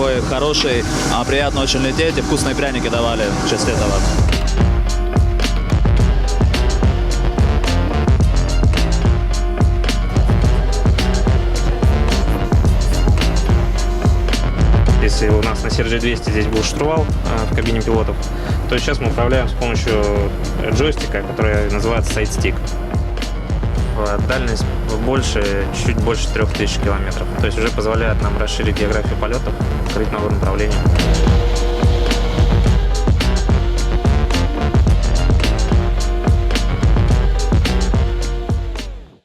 такой хороший, приятно очень лететь, и вкусные пряники давали в честь этого. Если у нас на CRJ200 здесь был штурвал в кабине пилотов, то сейчас мы управляем с помощью джойстика, который называется сайдстик. Дальность чуть больше 3000 километров. То есть уже позволяет нам расширить географию полетов, открыть новые направления.